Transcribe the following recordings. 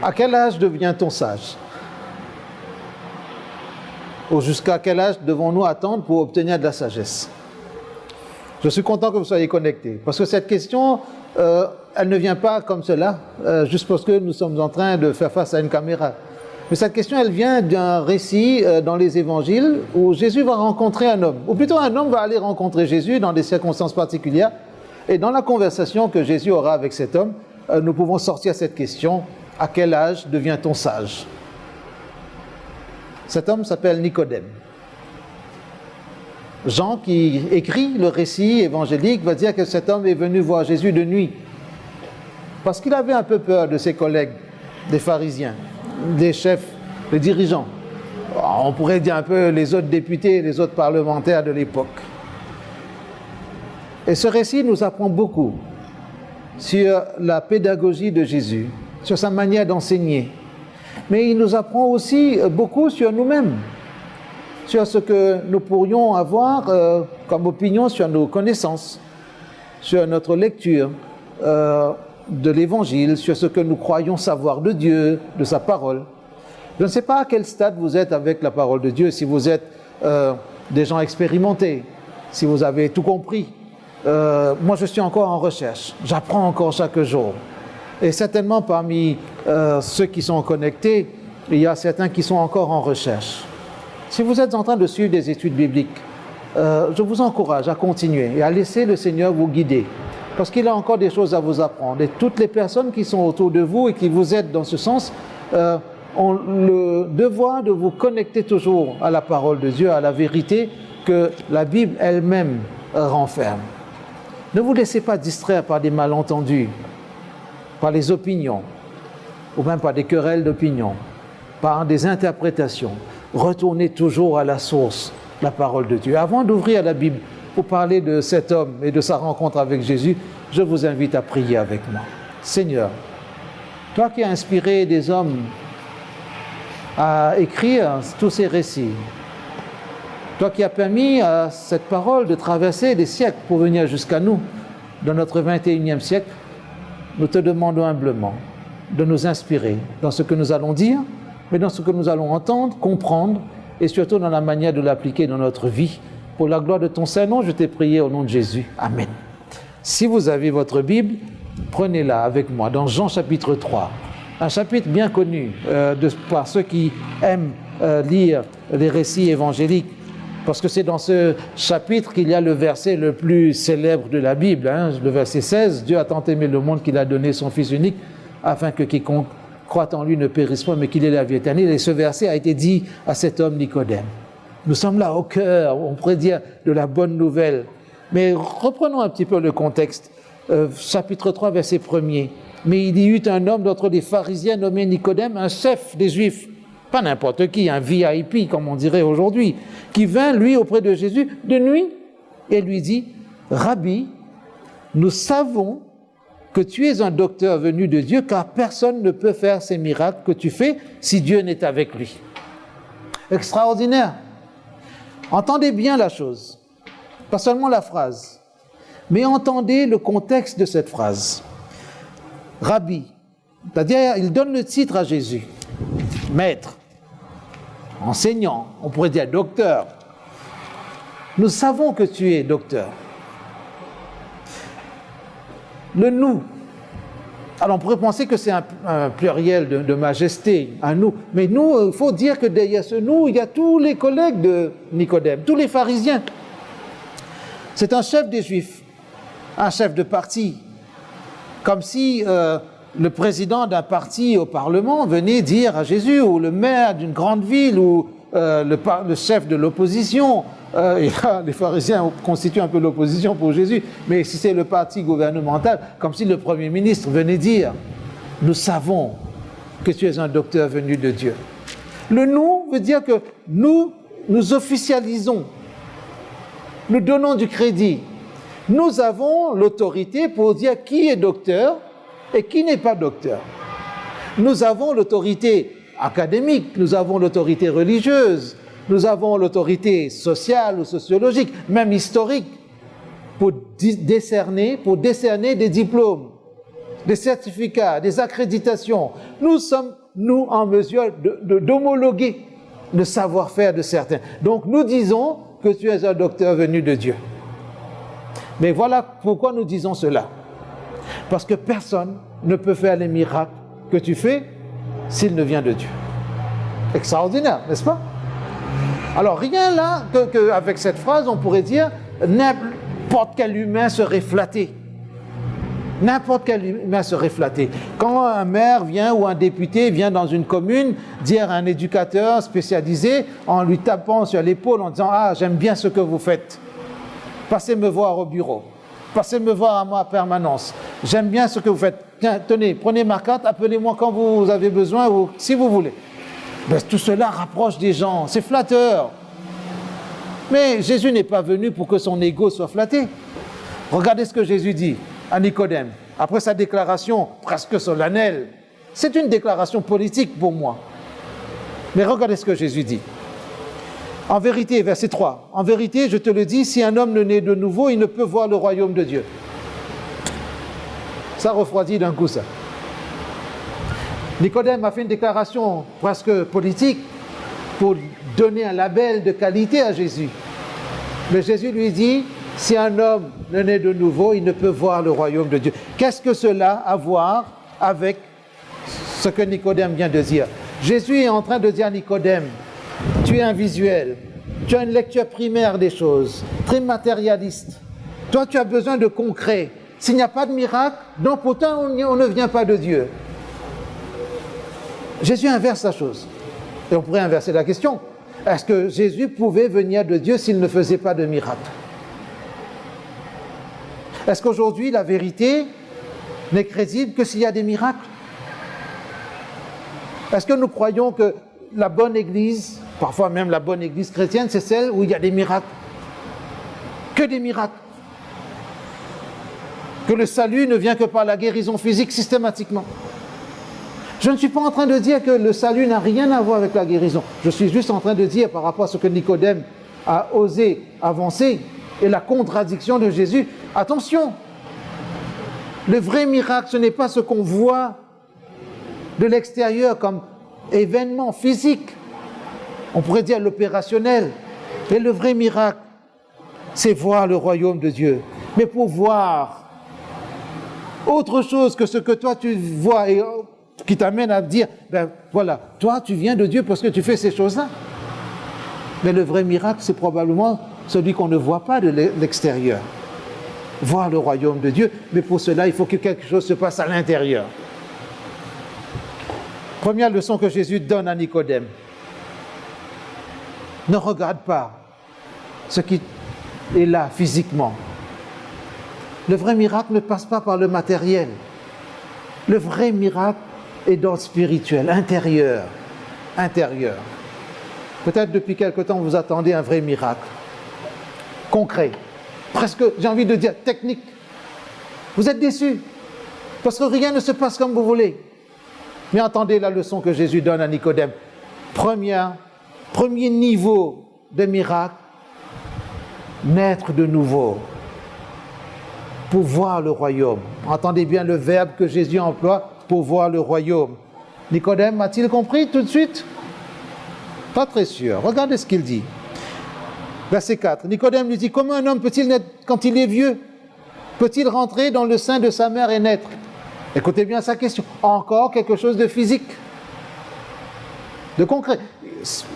À quel âge devient-on sage? Ou jusqu'à quel âge devons-nous attendre pour obtenir de la sagesse? Je suis content que vous soyez connectés, parce que cette question, elle ne vient pas comme cela, juste parce que nous sommes en train de faire face à une caméra. Mais cette question, elle vient d'un récit dans les évangiles où Jésus va rencontrer un homme, ou plutôt un homme va aller rencontrer Jésus dans des circonstances particulières, et dans la conversation que Jésus aura avec cet homme, nous pouvons sortir cette question: à quel âge devient-on sage? Cet homme s'appelle Nicodème. Jean, qui écrit le récit évangélique, va dire que cet homme est venu voir Jésus de nuit, parce qu'il avait un peu peur de ses collègues, des pharisiens, des chefs, des dirigeants. On pourrait dire un peu les autres députés, les autres parlementaires de l'époque. Et ce récit nous apprend beaucoup sur la pédagogie de Jésus, sur sa manière d'enseigner. Mais il nous apprend aussi beaucoup sur nous-mêmes, sur ce que nous pourrions avoir comme opinion sur nos connaissances, sur notre lecture de l'Évangile, sur ce que nous croyons savoir de Dieu, de sa parole. Je ne sais pas à quel stade vous êtes avec la parole de Dieu, si vous êtes des gens expérimentés, si vous avez tout compris. Moi, je suis encore en recherche, j'apprends encore chaque jour. Et certainement parmi ceux qui sont connectés, il y a certains qui sont encore en recherche. Si vous êtes en train de suivre des études bibliques, je vous encourage à continuer et à laisser le Seigneur vous guider, parce qu'il a encore des choses à vous apprendre. Et toutes les personnes qui sont autour de vous et qui vous aident dans ce sens ont le devoir de vous connecter toujours à la parole de Dieu, à la vérité que la Bible elle-même renferme. Ne vous laissez pas distraire par des malentendus, par les opinions, ou même par des querelles d'opinion, par des interprétations. Retournez toujours à la source, la parole de Dieu. Avant d'ouvrir la Bible pour parler de cet homme et de sa rencontre avec Jésus, je vous invite à prier avec moi. Seigneur, toi qui as inspiré des hommes à écrire tous ces récits, toi qui as permis à cette parole de traverser des siècles pour venir jusqu'à nous, dans notre 21e siècle, nous te demandons humblement de nous inspirer dans ce que nous allons dire, mais dans ce que nous allons entendre, comprendre, et surtout dans la manière de l'appliquer dans notre vie. Pour la gloire de ton Saint-Nom, je t'ai prié au nom de Jésus. Amen. Si vous avez votre Bible, prenez-la avec moi dans Jean chapitre 3, un chapitre bien connu par ceux qui aiment lire les récits évangéliques, parce que c'est dans ce chapitre qu'il y a le verset le plus célèbre de la Bible, le verset 16, « Dieu a tant aimé le monde qu'il a donné son Fils unique, afin que quiconque croit en lui ne périsse pas, mais qu'il ait la vie éternelle. » Et ce verset a été dit à cet homme Nicodème. Nous sommes là au cœur, on pourrait dire, de la bonne nouvelle. Mais reprenons un petit peu le contexte. Chapitre 3, verset 1er. « Mais il y eut un homme d'entre les pharisiens nommé Nicodème, un chef des Juifs, pas n'importe qui, un VIP comme on dirait aujourd'hui, qui vint lui auprès de Jésus de nuit et lui dit: Rabbi, nous savons que tu es un docteur venu de Dieu, car personne ne peut faire ces miracles que tu fais si Dieu n'est avec lui. » Extraordinaire. Entendez bien la chose, pas seulement la phrase, mais entendez le contexte de cette phrase. Rabbi, c'est-à-dire il donne le titre à Jésus, maître, enseignant, on pourrait dire docteur. Nous savons que tu es docteur. Le nous. Alors on pourrait penser que c'est un pluriel de majesté, un nous. Mais nous, il faut dire que derrière ce nous, il y a tous les collègues de Nicodème, tous les pharisiens. C'est un chef des Juifs, un chef de parti. Comme si le président d'un parti au Parlement venait dire à Jésus, ou le maire d'une grande ville, ou le chef de l'opposition. Et là, les pharisiens constituent un peu l'opposition pour Jésus, mais si c'est le parti gouvernemental, comme si le Premier ministre venait dire: nous savons que tu es un docteur venu de Dieu. Le nous veut dire que nous officialisons, nous donnons du crédit. Nous avons l'autorité pour dire qui est docteur et qui n'est pas docteur. Nous avons l'autorité académique, nous avons l'autorité religieuse, nous avons l'autorité sociale ou sociologique, même historique, pour décerner des diplômes. des certificats, des accréditations. Nous sommes, nous, en mesure d'homologuer le savoir-faire de certains. Donc nous disons que tu es un docteur venu de Dieu. Mais voilà pourquoi nous disons cela. Parce que personne ne peut faire les miracles que tu fais s'il ne vient de Dieu. Extraordinaire, n'est-ce pas? Alors rien là qu'avec cette phrase, on pourrait dire n'importe quel humain serait flatté. N'importe quel humain serait flatté. Quand un maire vient ou un député vient dans une commune dire à un éducateur spécialisé en lui tapant sur l'épaule en disant « Ah, j'aime bien ce que vous faites. Passez me voir au bureau. Passez me voir à moi à permanence. J'aime bien ce que vous faites. Tiens, tenez, prenez ma carte, appelez-moi quand vous avez besoin ou si vous voulez. » Ben, tout cela rapproche des gens, c'est flatteur. Mais Jésus n'est pas venu pour que son ego soit flatté. Regardez ce que Jésus dit à Nicodème, après sa déclaration presque solennelle. C'est une déclaration politique pour moi. Mais regardez ce que Jésus dit. En vérité, verset 3, en vérité, je te le dis, si un homme ne naît de nouveau, il ne peut voir le royaume de Dieu. Ça refroidit d'un coup ça. Nicodème a fait une déclaration presque politique pour donner un label de qualité à Jésus. Mais Jésus lui dit, si un homme ne naît de nouveau, il ne peut voir le royaume de Dieu. Qu'est-ce que cela a à voir avec ce que Nicodème vient de dire? Jésus est en train de dire à Nicodème, tu es un visuel, tu as une lecture primaire des choses, très matérialiste. Toi, tu as besoin de concret. S'il n'y a pas de miracle, donc pourtant on ne vient pas de Dieu. Jésus inverse la chose. Et on pourrait inverser la question. Est-ce que Jésus pouvait venir de Dieu s'il ne faisait pas de miracle? Est-ce qu'aujourd'hui, la vérité n'est crédible que s'il y a des miracles? Est-ce que nous croyons que la bonne Église, parfois même la bonne Église chrétienne, c'est celle où il y a des miracles? Que des miracles? Que le salut ne vient que par la guérison physique systématiquement? Je ne suis pas en train de dire que le salut n'a rien à voir avec la guérison. Je suis juste en train de dire par rapport à ce que Nicodème a osé avancer et la contradiction de Jésus. Attention, le vrai miracle, ce n'est pas ce qu'on voit de l'extérieur comme événement physique. On pourrait dire l'opérationnel. Mais le vrai miracle, c'est voir le royaume de Dieu. Mais pour voir autre chose que ce que toi tu vois et qui t'amène à dire, ben voilà, toi tu viens de Dieu parce que tu fais ces choses-là. Mais le vrai miracle, c'est probablement celui qu'on ne voit pas de l'extérieur. Voir le royaume de Dieu, mais pour cela, il faut que quelque chose se passe à l'intérieur. Première leçon que Jésus donne à Nicodème. Ne regarde pas ce qui est là physiquement. Le vrai miracle ne passe pas par le matériel. Le vrai miracle est d'ordre spirituel, intérieur. Intérieur. Peut-être depuis quelque temps, vous attendez un vrai miracle. Concret. Presque, j'ai envie de dire, technique. Vous êtes déçus. Parce que rien ne se passe comme vous voulez. Mais entendez la leçon que Jésus donne à Nicodème. Premier niveau de miracle, naître de nouveau. Pour voir le royaume. Entendez bien le verbe que Jésus emploie, pour voir le royaume. Nicodème a-t-il compris tout de suite? Pas très sûr. Regardez ce qu'il dit. Verset 4. Nicodème lui dit, comment un homme peut-il naître quand il est vieux? Peut-il rentrer dans le sein de sa mère et naître? Écoutez bien sa question. Encore quelque chose de physique, de concret.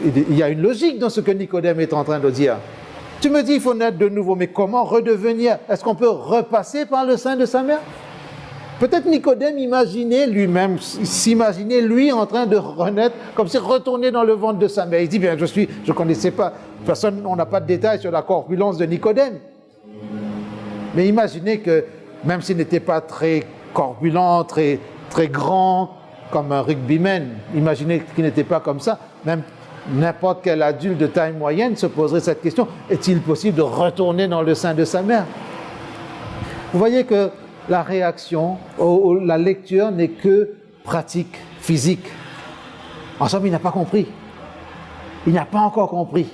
Il y a une logique dans ce que Nicodème est en train de dire. Tu me dis, il faut naître de nouveau, mais comment redevenir? Est-ce qu'on peut repasser par le sein de sa mère? Peut-être Nicodème imaginait lui-même, s'imaginait lui en train de renaître, comme si retourner dans le ventre de sa mère. Il dit, bien, je ne connaissais pas, personne, on n'a pas de détails sur la corpulence de Nicodème. Mais imaginez que, même s'il n'était pas très corpulent, très, très grand, comme un rugbyman, imaginez qu'il n'était pas comme ça, même n'importe quel adulte de taille moyenne se poserait cette question, est-il possible de retourner dans le sein de sa mère? Vous voyez que la réaction, la lecture n'est que pratique, physique. En somme, il n'a pas compris. Il n'a pas encore compris.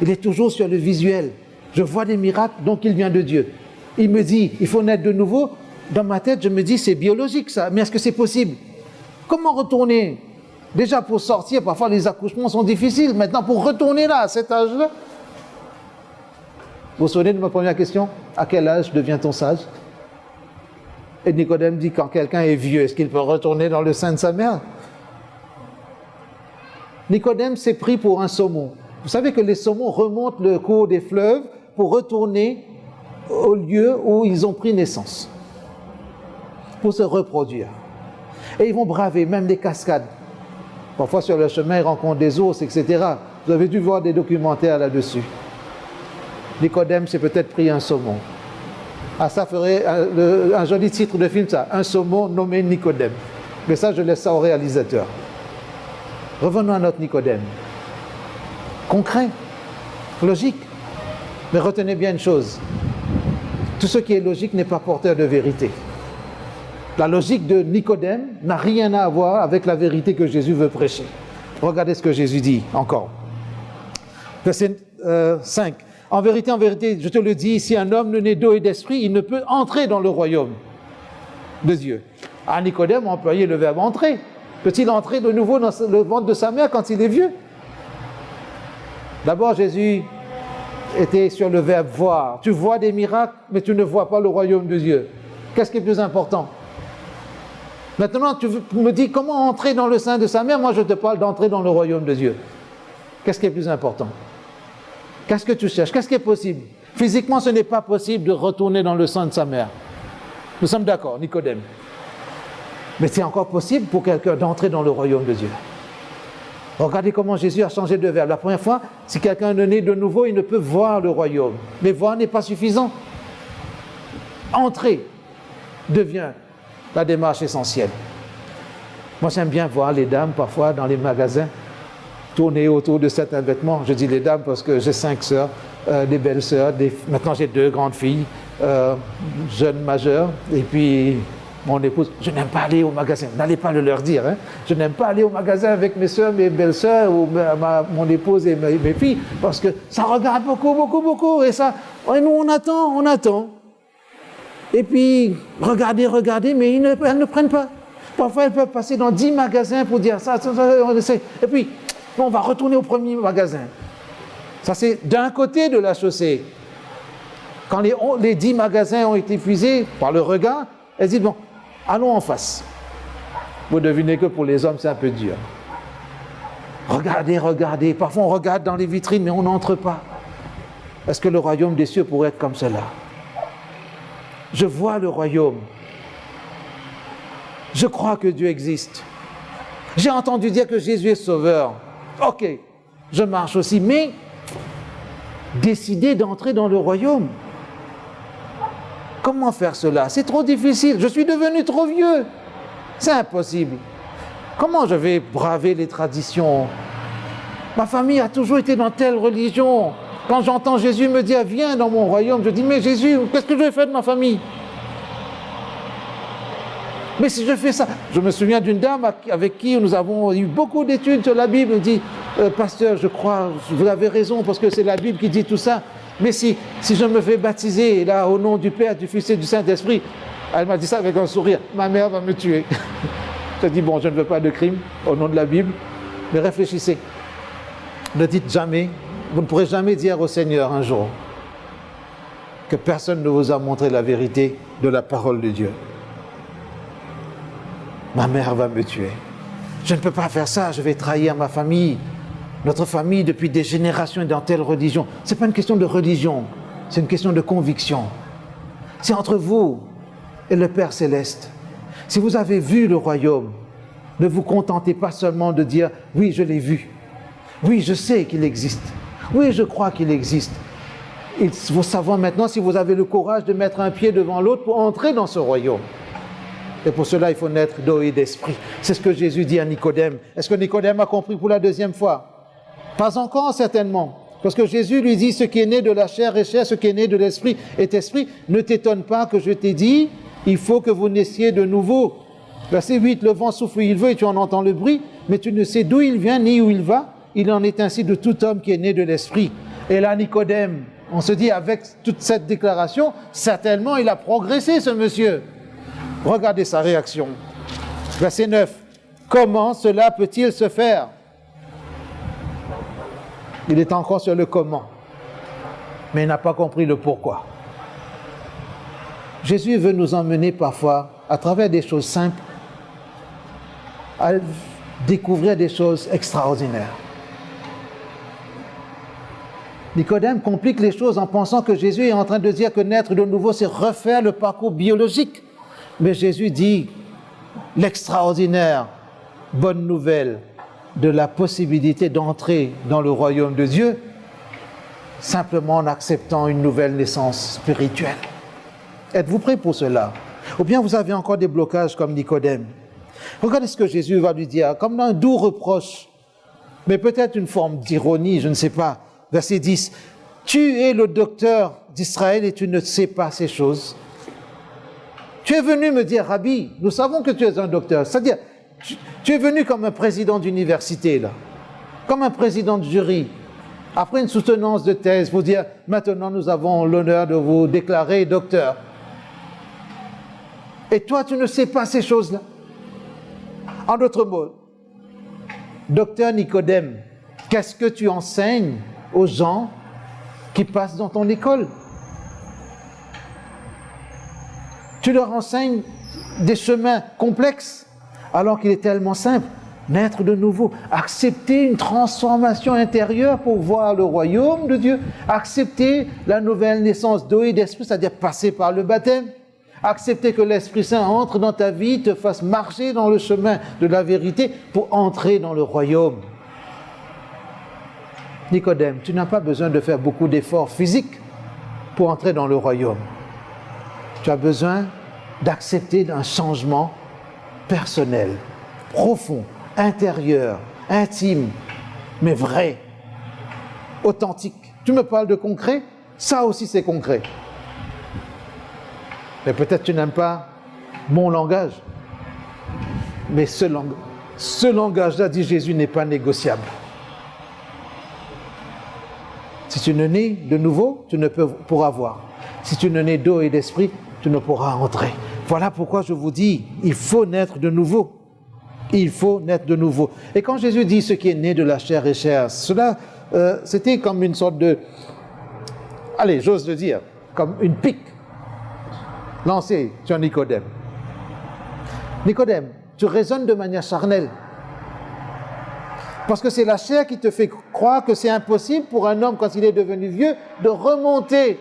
Il est toujours sur le visuel. Je vois des miracles, donc il vient de Dieu. Il me dit, il faut naître de nouveau. dans ma tête, je me dis, c'est biologique ça, mais est-ce que c'est possible? Comment retourner? Déjà pour sortir, parfois les accouchements sont difficiles. Maintenant, pour retourner là, à cet âge-là. Vous vous souvenez de ma première question? À quel âge devient-on sage? Et Nicodème dit, quand quelqu'un est vieux, est-ce qu'il peut retourner dans le sein de sa mère? Nicodème s'est pris pour un saumon. Vous savez que les saumons remontent le cours des fleuves pour retourner au lieu où ils ont pris naissance, pour se reproduire. Et ils vont braver même des cascades. Parfois sur le chemin, ils rencontrent des ours, etc. Vous avez dû voir des documentaires là-dessus. Nicodème s'est peut-être pris un saumon. Ah, ça ferait un joli titre de film, ça. Un saumon nommé Nicodème. Mais ça, je laisse ça au réalisateur. Revenons à notre Nicodème. Concret, logique. Mais retenez bien une chose. Tout ce qui est logique n'est pas porteur de vérité. La logique de Nicodème n'a rien à voir avec la vérité que Jésus veut prêcher. Regardez ce que Jésus dit encore. Verset 5. En vérité, je te le dis, si un homme ne naît d'eau et d'esprit, il ne peut entrer dans le royaume de Dieu. À Nicodème, on employait le verbe entrer. Peut-il entrer de nouveau dans le ventre de sa mère quand il est vieux? D'abord, Jésus était sur le verbe voir. Tu vois des miracles, mais tu ne vois pas le royaume de Dieu. Qu'est-ce qui est plus important? Maintenant, tu me dis comment entrer dans le sein de sa mère. Moi, je te parle d'entrer dans le royaume de Dieu. Qu'est-ce qui est plus important? Qu'est-ce que tu cherches? Qu'est-ce qui est possible? Physiquement, ce n'est pas possible de retourner dans le sein de sa mère. Nous sommes d'accord, Nicodème. Mais c'est encore possible pour quelqu'un d'entrer dans le royaume de Dieu. Regardez comment Jésus a changé de verbe. La première fois, si quelqu'un est né de nouveau, il ne peut voir le royaume. Mais voir n'est pas suffisant. Entrer devient la démarche essentielle. Moi, j'aime bien voir les dames, parfois, dans les magasins, tourner autour de certains vêtements. Je dis les dames parce que j'ai 5 sœurs, des belles sœurs. Maintenant, j'ai 2 grandes filles, jeunes majeures, et puis mon épouse. Je n'aime pas aller au magasin. N'allez pas le leur dire. Hein. Je n'aime pas aller au magasin avec mes sœurs, mes belles sœurs, ou mon épouse et mes filles, parce que ça regarde beaucoup, et ça. Et nous, on attend. Et puis, regardez, mais elles ne prennent pas. Parfois, elles peuvent passer dans 10 magasins pour dire ça, on essaie. Et puis, on va retourner au premier magasin. Ça, c'est d'un côté de la chaussée. Quand les 10 magasins ont été épuisés par le regard, elles disent, bon, allons en face. Vous devinez que pour les hommes, c'est un peu dur. Regardez. Parfois, on regarde dans les vitrines, mais on n'entre pas. Est-ce que le royaume des cieux pourrait être comme cela? Je vois le royaume. Je crois que Dieu existe. J'ai entendu dire que Jésus est sauveur. Ok, je marche aussi, mais décider d'entrer dans le royaume. Comment faire cela? C'est trop difficile. Je suis devenu trop vieux. C'est impossible. Comment je vais braver les traditions? Ma famille a toujours été dans telle religion. Quand j'entends Jésus me dire « Viens dans mon royaume », je dis « Mais Jésus, qu'est-ce que je vais faire de ma famille ?» Mais si je fais ça, je me souviens d'une dame avec qui nous avons eu beaucoup d'études sur la Bible. Elle dit, pasteur, je crois, vous avez raison, parce que c'est la Bible qui dit tout ça. Mais si je me fais baptiser, là, au nom du Père, du Fils et du Saint-Esprit, elle m'a dit ça avec un sourire, ma mère va me tuer. Je dis, bon, je ne veux pas de crime au nom de la Bible, mais réfléchissez. Ne dites jamais, vous ne pourrez jamais dire au Seigneur un jour que personne ne vous a montré la vérité de la parole de Dieu. Ma mère va me tuer. Je ne peux pas faire ça, je vais trahir ma famille. Notre famille, depuis des générations, est dans telle religion. Ce n'est pas une question de religion, c'est une question de conviction. C'est entre vous et le Père Céleste. Si vous avez vu le royaume, ne vous contentez pas seulement de dire « Oui, je l'ai vu. Oui, je sais qu'il existe. Oui, je crois qu'il existe. » Il faut savoir maintenant si vous avez le courage de mettre un pied devant l'autre pour entrer dans ce royaume. Et pour cela, il faut naître d'eau et d'esprit. C'est ce que Jésus dit à Nicodème. Est-ce que Nicodème a compris pour la deuxième fois? Pas encore, certainement. Parce que Jésus lui dit, ce qui est né de la chair est chair, ce qui est né de l'esprit est esprit. Ne t'étonne pas que je t'ai dit, il faut que vous naissiez de nouveau. Verset 8, le vent souffle où il veut et tu en entends le bruit, mais tu ne sais d'où il vient ni où il va. Il en est ainsi de tout homme qui est né de l'esprit. Et là, Nicodème, on se dit, avec toute cette déclaration, certainement il a progressé, ce monsieur. Regardez sa réaction. Verset 9. Comment cela peut-il se faire? Il est encore sur le comment, mais il n'a pas compris le pourquoi. Jésus veut nous emmener parfois, à travers des choses simples, à découvrir des choses extraordinaires. Nicodème complique les choses en pensant que Jésus est en train de dire que naître de nouveau, c'est refaire le parcours biologique. Mais Jésus dit l'extraordinaire bonne nouvelle de la possibilité d'entrer dans le royaume de Dieu simplement en acceptant une nouvelle naissance spirituelle. Êtes-vous prêts pour cela? Ou bien vous avez encore des blocages comme Nicodème? Regardez ce que Jésus va lui dire, comme dans un doux reproche, mais peut-être une forme d'ironie, je ne sais pas. Verset 10. Tu es le docteur d'Israël et tu ne sais pas ces choses. Tu es venu me dire, Rabbi, nous savons que tu es un docteur. C'est-à-dire, tu es venu comme un président d'université, là, comme un président de jury, après une soutenance de thèse, pour dire, maintenant nous avons l'honneur de vous déclarer docteur. Et toi, tu ne sais pas ces choses-là. En d'autres mots, docteur Nicodème, qu'est-ce que tu enseignes aux gens qui passent dans ton école? Tu leur enseignes des chemins complexes, alors qu'il est tellement simple. Naître de nouveau, accepter une transformation intérieure pour voir le royaume de Dieu, accepter la nouvelle naissance d'eau et d'esprit, c'est-à-dire passer par le baptême, accepter que l'Esprit Saint entre dans ta vie, te fasse marcher dans le chemin de la vérité pour entrer dans le royaume. Nicodème, tu n'as pas besoin de faire beaucoup d'efforts physiques pour entrer dans le royaume. Tu as besoin d'accepter un changement personnel, profond, intérieur, intime, mais vrai, authentique. Tu me parles de concret? Ça aussi c'est concret. Mais peut-être tu n'aimes pas mon langage. Mais ce langage-là, dit Jésus, n'est pas négociable. Si tu ne nais de nouveau, tu ne pourras voir. Si tu ne nais d'eau et d'esprit, tu ne pourras entrer. Voilà pourquoi je vous dis, il faut naître de nouveau. Il faut naître de nouveau. Et quand Jésus dit ce qui est né de la chair est chair, cela, c'était comme une sorte de, allez, j'ose le dire, comme une pique lancée sur Nicodème. Nicodème, tu raisonnes de manière charnelle. Parce que c'est la chair qui te fait croire que c'est impossible pour un homme, quand il est devenu vieux, de remonter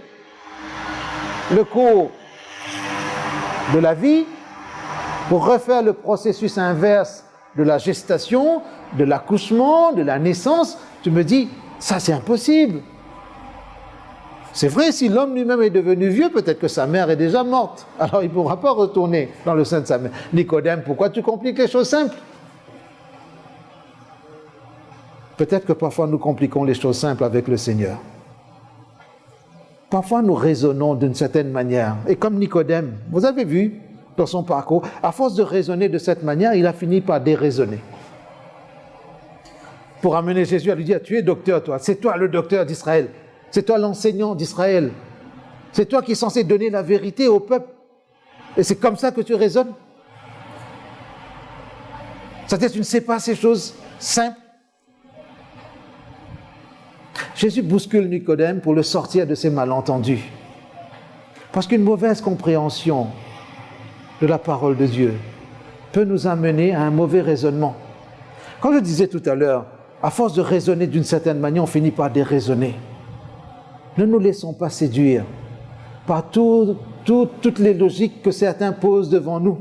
le cours de la vie pour refaire le processus inverse de la gestation, de l'accouchement, de la naissance. Tu me dis, ça c'est impossible. C'est vrai, si l'homme lui-même est devenu vieux, peut-être que sa mère est déjà morte. Alors il ne pourra pas retourner dans le sein de sa mère. Nicodème, pourquoi tu compliques les choses simples? Peut-être que parfois nous compliquons les choses simples avec le Seigneur. Parfois nous raisonnons d'une certaine manière. Et comme Nicodème, vous avez vu dans son parcours, à force de raisonner de cette manière, il a fini par déraisonner. Pour amener Jésus à lui dire, tu es docteur toi, c'est toi le docteur d'Israël. C'est toi l'enseignant d'Israël. C'est toi qui es censé donner la vérité au peuple. Et c'est comme ça que tu raisonnes. C'est-à-dire que tu ne sais pas ces choses simples. Jésus bouscule Nicodème pour le sortir de ses malentendus. Parce qu'une mauvaise compréhension de la parole de Dieu peut nous amener à un mauvais raisonnement. Comme je disais tout à l'heure, à force de raisonner d'une certaine manière, on finit par déraisonner. Ne nous laissons pas séduire par toutes les logiques que certains posent devant nous.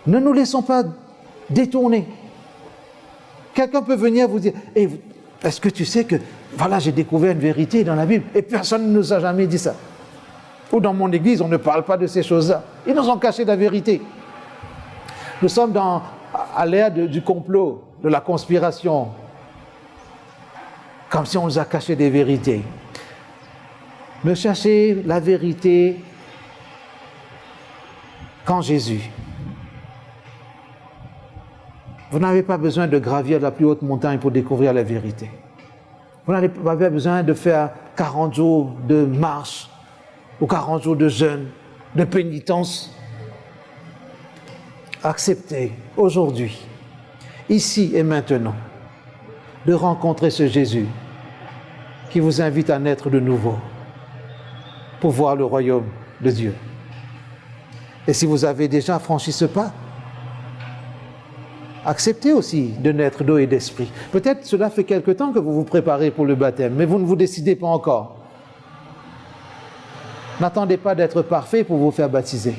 Ne nous laissons pas détourner. Quelqu'un peut venir vous dire, est-ce que tu sais que, voilà, j'ai découvert une vérité dans la Bible et personne ne nous a jamais dit ça. Ou dans mon église, on ne parle pas de ces choses-là. Ils nous ont caché la vérité. Nous sommes à l'ère du complot, de la conspiration. Comme si on nous a caché des vérités. Me chercher la vérité qu'en Jésus. Vous n'avez pas besoin de gravir la plus haute montagne pour découvrir la vérité. Vous n'avez pas besoin de faire 40 jours de marche ou 40 jours de jeûne, de pénitence acceptez aujourd'hui, ici et maintenant, de rencontrer ce Jésus qui vous invite à naître de nouveau pour voir le royaume de Dieu. Et si vous avez déjà franchi ce pas, acceptez aussi de naître d'eau et d'esprit. Peut-être cela fait quelque temps que vous vous préparez pour le baptême, mais vous ne vous décidez pas encore. N'attendez pas d'être parfait pour vous faire baptiser.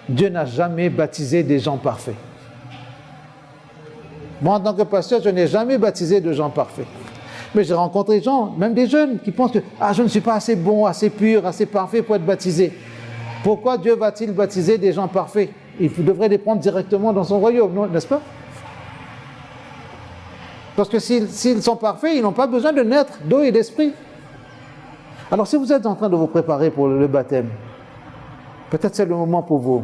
Dieu n'a jamais baptisé des gens parfaits. Moi, en tant que pasteur, je n'ai jamais baptisé de gens parfaits. Mais j'ai rencontré des gens, même des jeunes, qui pensent que je ne suis pas assez bon, assez pur, assez parfait pour être baptisé. Pourquoi Dieu va-t-il baptiser des gens parfaits? Il devrait les prendre directement dans son royaume, non, n'est-ce pas? Parce que s'ils sont parfaits, ils n'ont pas besoin de naître d'eau et d'esprit. Alors si vous êtes en train de vous préparer pour le baptême, peut-être c'est le moment pour vous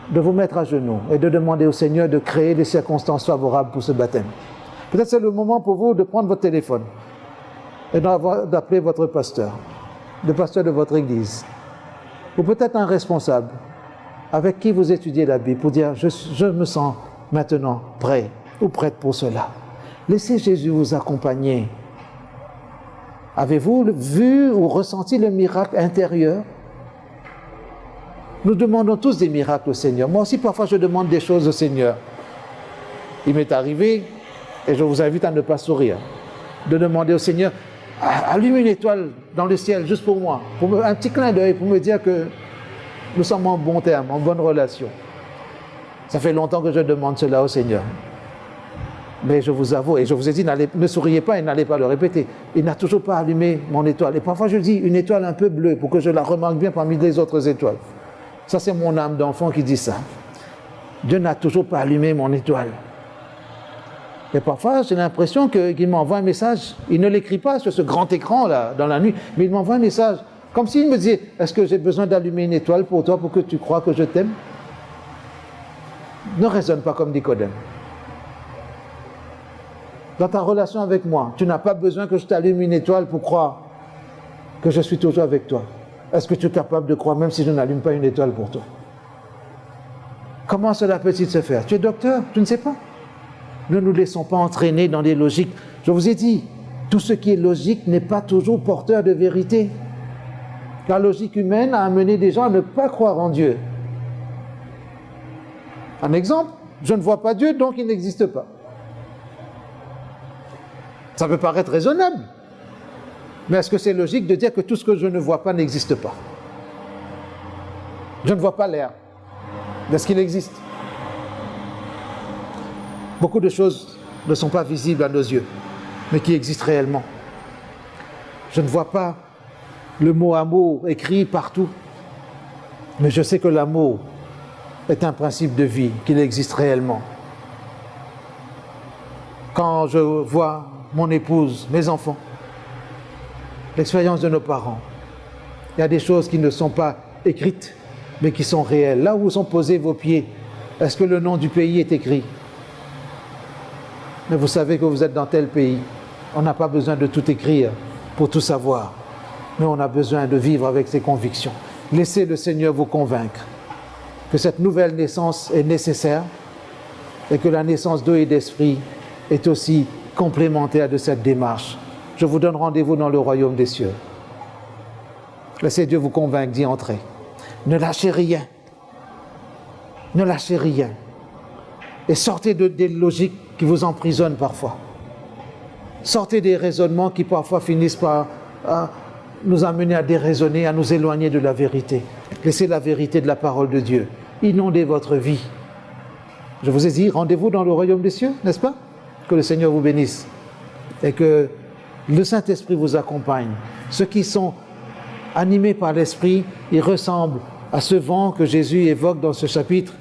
de vous mettre à genoux et de demander au Seigneur de créer des circonstances favorables pour ce baptême. Peut-être c'est le moment pour vous de prendre votre téléphone et d'appeler votre pasteur, le pasteur de votre église, ou peut-être un responsable avec qui vous étudiez la Bible pour dire je me sens maintenant prêt ou prête pour cela. Laissez Jésus vous accompagner. Avez-vous vu ou ressenti le miracle intérieur? Nous demandons tous des miracles au Seigneur. Moi aussi, parfois, je demande des choses au Seigneur. Il m'est arrivé, et je vous invite à ne pas sourire, de demander au Seigneur, allume une étoile dans le ciel, juste pour moi, un petit clin d'œil, pour me dire que nous sommes en bon terme, en bonne relation. Ça fait longtemps que je demande cela au Seigneur. Mais je vous avoue, et je vous ai dit, ne souriez pas et n'allez pas le répéter. Il n'a toujours pas allumé mon étoile. Et parfois je dis une étoile un peu bleue pour que je la remarque bien parmi les autres étoiles. Ça, c'est mon âme d'enfant qui dit ça. Dieu n'a toujours pas allumé mon étoile. Et parfois, j'ai l'impression qu'il m'envoie un message. Il ne l'écrit pas sur ce grand écran là, dans la nuit, mais il m'envoie un message. Comme s'il me disait, est-ce que j'ai besoin d'allumer une étoile pour toi, pour que tu crois que je t'aime? Ne raisonne pas comme Nicodème. Dans ta relation avec moi, tu n'as pas besoin que je t'allume une étoile pour croire que je suis toujours avec toi. Est-ce que tu es capable de croire même si je n'allume pas une étoile pour toi? Comment cela peut-il se faire? Tu es docteur? Tu ne sais pas? Ne nous laissons pas entraîner dans des logiques. Je vous ai dit, tout ce qui est logique n'est pas toujours porteur de vérité. La logique humaine a amené des gens à ne pas croire en Dieu. Un exemple, je ne vois pas Dieu, donc il n'existe pas. Ça peut paraître raisonnable. Mais est-ce que c'est logique de dire que tout ce que je ne vois pas n'existe pas? Je ne vois pas l'air. Est-ce qu'il existe? Beaucoup de choses ne sont pas visibles à nos yeux, mais qui existent réellement. Je ne vois pas le mot amour écrit partout, mais je sais que l'amour est un principe de vie, qu'il existe réellement. Quand je vois mon épouse, mes enfants, l'expérience de nos parents, il y a des choses qui ne sont pas écrites, mais qui sont réelles. Là où sont posés vos pieds, est-ce que le nom du pays est écrit? Mais vous savez que vous êtes dans tel pays. On n'a pas besoin de tout écrire pour tout savoir, mais on a besoin de vivre avec ses convictions. Laissez le Seigneur vous convaincre que cette nouvelle naissance est nécessaire et que la naissance d'eau et d'esprit est aussi complémentaire de cette démarche. Je vous donne rendez-vous dans le royaume des cieux. Laissez Dieu vous convaincre d'y entrer. Ne lâchez rien. Ne lâchez rien. Et sortez des logiques qui vous emprisonnent parfois. Sortez des raisonnements qui parfois finissent par nous amener à déraisonner, à nous éloigner de la vérité. Laissez la vérité de la parole de Dieu inonder votre vie. Je vous ai dit, rendez-vous dans le royaume des cieux, n'est-ce pas? Que le Seigneur vous bénisse et que le Saint-Esprit vous accompagne. Ceux qui sont animés par l'Esprit, ils ressemblent à ce vent que Jésus évoque dans ce chapitre.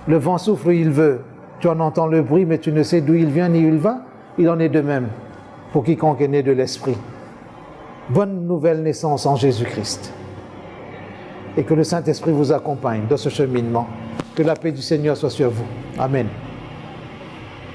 Le vent souffle où il veut. Tu en entends le bruit, mais tu ne sais d'où il vient ni où il va. Il en est de même pour quiconque est né de l'Esprit. Bonne nouvelle naissance en Jésus-Christ. Et que le Saint-Esprit vous accompagne dans ce cheminement. Que la paix du Seigneur soit sur vous. Amen.